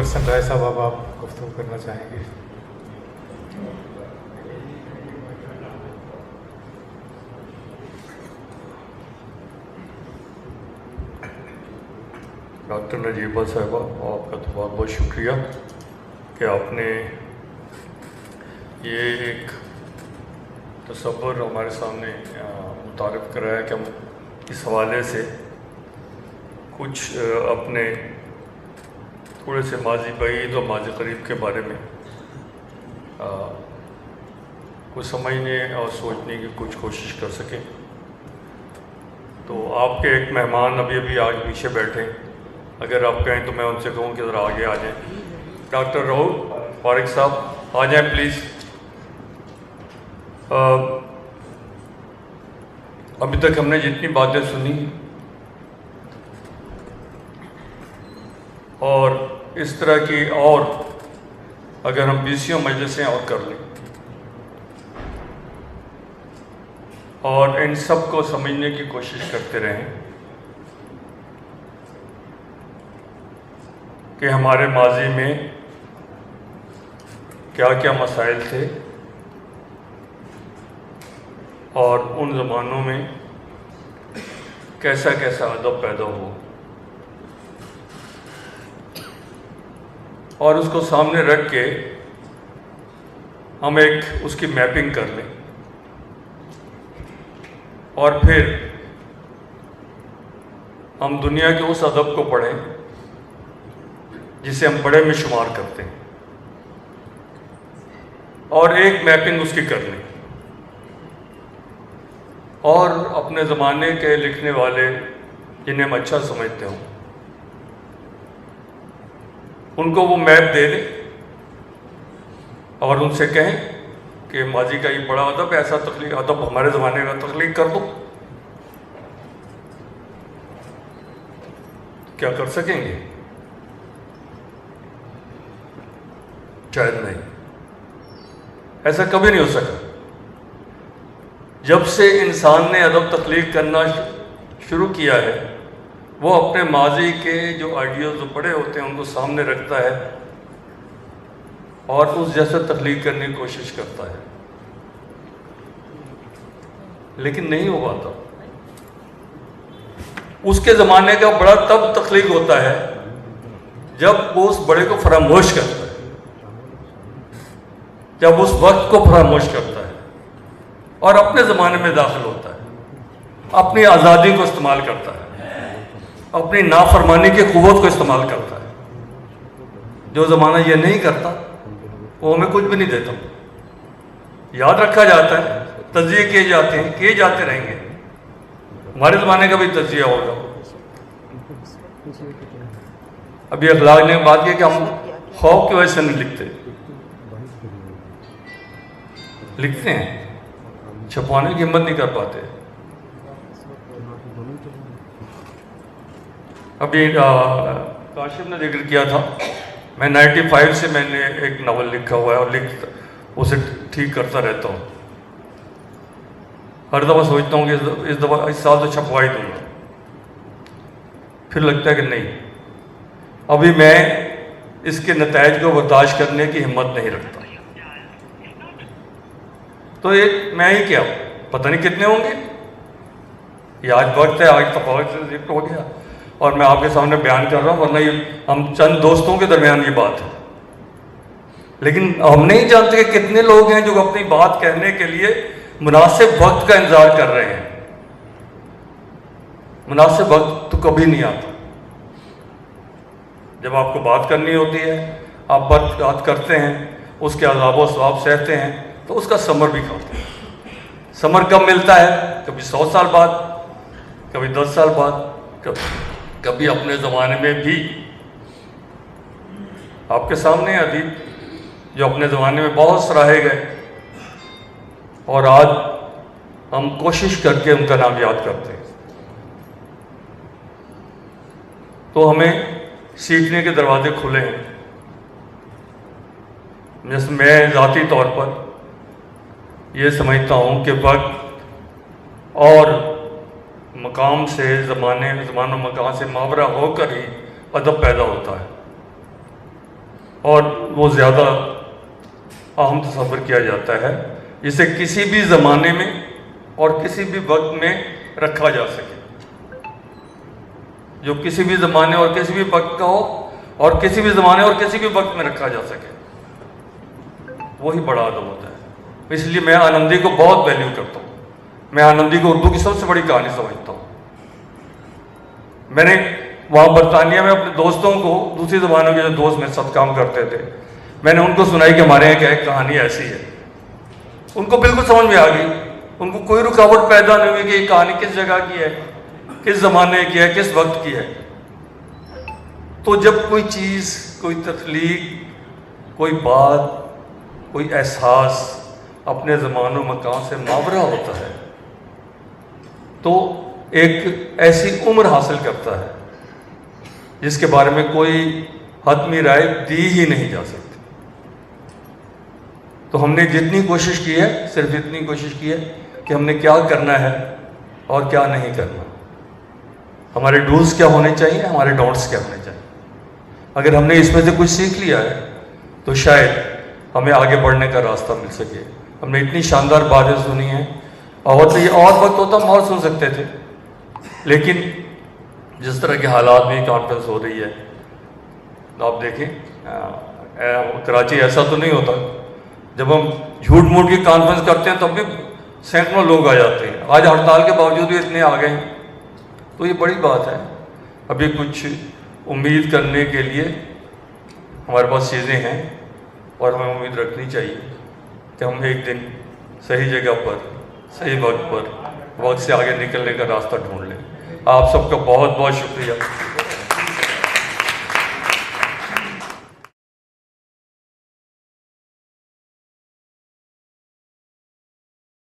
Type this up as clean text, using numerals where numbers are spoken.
अगर सनराय साहब अब आप गुफ्तगू करना चाहेंगे। डॉक्टर नजीबा साहिबा, आपका तो बहुत बहुत शुक्रिया कि आपने ये एक तसव्वुर हमारे सामने मुतारिफ कराया कि हम इस हवाले से कुछ अपने थोड़े से माजी بعید और माजी करीब के बारे में कुछ समझने और सोचने की कुछ कोशिश कर सकें। तो आपके एक मेहमान अभी अभी आगे पीछे बैठे, अगर आप कहें तो मैं उनसे कहूँ कि ज़रा आगे आ जाएं। डॉक्टर राहुल फारिक साहब आ जाएं प्लीज़। अभी तक हमने जितनी बातें सुनी और इस तरह की, और अगर हम 20 मजलिसें और कर लें और इन सब को समझने की कोशिश करते रहें कि हमारे माजी में क्या क्या मसाइल थे और उन ज़मानों में कैसा कैसा अदब पैदा हुआ, और उसको सामने रख के हम एक उसकी मैपिंग कर लें और फिर हम दुनिया के उस अदब को पढ़ें जिसे हम बड़े में शुमार करते हैं और एक मैपिंग उसकी कर लें, और अपने ज़माने के लिखने वाले जिन्हें हम अच्छा समझते हों उनको वो मैप दे दें और उनसे कहें कि माजी का ये बड़ा अदब, ऐसा तख्लीक अदब हमारे ज़माने का तख्लीक कर दो। क्या कर सकेंगे? शायद नहीं, ऐसा कभी नहीं हो सका। जब से इंसान ने अदब तख्लीक करना शुरू किया है, वो अपने माजी के जो आइडियाज़ जो पड़े होते हैं उनको सामने रखता है और उस जैसा तख्लीक करने की कोशिश करता है, लेकिन नहीं हो पाता। उसके ज़माने का बड़ा तब तख्लीक होता है जब वो उस बड़े को फरामोश करता है, जब उस वक्त को फरामोश करता है और अपने ज़माने में दाखिल होता है, अपनी आज़ादी को इस्तेमाल करता है, अपनी नाफरमानी की क़ुव्वत को इस्तेमाल करता है। जो ज़माना ये नहीं करता वो हमें कुछ भी नहीं देता, याद रखा जाता है, तज़किये किए जाते हैं, किए जाते रहेंगे। हमारे ज़माने का भी तज़किया होगा। अभी अखलाक ने बात की कि हम खौफ की वजह से नहीं लिखते हैं, छपवाने की हिम्मत नहीं कर पाते। अभी काशिफ ने जिक्र किया था, मैं 95 से मैंने एक नावल लिखा हुआ है और उसे ठीक करता रहता हूँ। हर दफ़ा सोचता हूँ कि इस साल तो छपवा ही दूँगा, फिर लगता है कि नहीं, अभी मैं इसके नताइज को बर्दाश्त करने की हिम्मत नहीं रखता। तो एक मैं ही क्या, पता नहीं कितने होंगे, ये आज वक्त है, आज तफावत से जिक्र हो गया और मैं आपके सामने बयान कर रहा हूँ, वरना ये हम चंद दोस्तों के दरमियान ये बात है। लेकिन हम नहीं जानते कि कितने लोग हैं जो अपनी बात कहने के लिए मुनासिब वक्त का इंतजार कर रहे हैं। मुनासिब वक्त तो कभी नहीं आता। जब आपको बात करनी होती है, आप बात करते हैं, उसके अज़ाब व सवाब सहते हैं, तो उसका समर भी खाते हैं। समर कब मिलता है? कभी 100 साल बाद, कभी 10 साल बाद, कभी अपने ज़माने में भी। आपके सामने अदीब जो अपने ज़माने में बहुत सराहे गए और आज हम कोशिश करके उनका नाम याद करते हैं। तो हमें सीखने के दरवाजे खुले हैं। जैसे मैं ज़ाती तौर पर ये समझता हूँ कि वक्त और मकाम से, ज़माना मकाम से मावरा होकर ही अदब पैदा होता है। اور وہ زیادہ اہم تصور کیا جاتا ہے، جسے کسی بھی زمانے میں اور کسی بھی وقت میں رکھا جا سکے، جو کسی بھی زمانے اور کسی بھی وقت کا ہو اور کسی بھی زمانے اور کسی بھی وقت میں رکھا جا سکے، وہی بڑا ادب ہوتا ہے۔ اس لیے میں آنندی کو بہت ویلیو کرتا ہوں۔ میں آنندی کو اردو کی سب سے بڑی کہانی سمجھتا ہوں۔ میں نے وہاں برطانیہ میں اپنے دوستوں کو، دوسری زبانوں کے جو دوست میرے ساتھ کام کرتے تھے، میں نے ان کو سنائی کہ ہمارے یہاں کیا ایک کہانی ایسی ہے۔ ان کو بالکل سمجھ میں آ گئی، ان کو کوئی رکاوٹ پیدا نہیں ہوئی کہ یہ کہانی کس جگہ کی ہے، کس زمانے کی ہے، کس وقت کی ہے۔ تو جب کوئی چیز، کوئی تخلیق، کوئی بات، کوئی احساس اپنے زمان و مکان سے ماورا ہوتا ہے تو ایک ایسی عمر حاصل کرتا ہے جس کے بارے میں کوئی حتمی رائے دی ہی نہیں جا سکتی۔ تو ہم نے جتنی کوشش کی ہے، صرف اتنی کوشش کی ہے کہ ہم نے کیا کرنا ہے اور کیا نہیں کرنا، ہمارے ڈوز کیا ہونے چاہیے، ہمارے ڈونٹس کیا ہونے چاہیے۔ اگر ہم نے اس میں سے کچھ سیکھ لیا ہے تو شاید ہمیں آگے بڑھنے کا راستہ مل سکے۔ ہم نے اتنی شاندار باتیں سنی ہیں، اور تو یہ اور وقت ہوتا ہم اور سن سکتے تھے، لیکن جس طرح کے حالات میں کانفرنس ہو رہی ہے، آپ دیکھیں کراچی ایسا تو نہیں ہوتا، جب ہم جھوٹ موٹ کی کانفرنس کرتے ہیں تب بھی سینکڑوں لوگ آ جاتے ہیں۔ آج ہڑتال کے باوجود بھی اتنے آ گئے ہیں، تو یہ بڑی بات ہے۔ ابھی کچھ امید کرنے کے لیے ہمارے پاس چیزیں ہیں، اور ہمیں امید رکھنی چاہیے کہ ہم ایک دن صحیح جگہ پر، صحیح وقت پر، وقت سے آگے نکلنے کا راستہ ڈھونڈ لیں۔ آپ سب کا بہت بہت شکریہ۔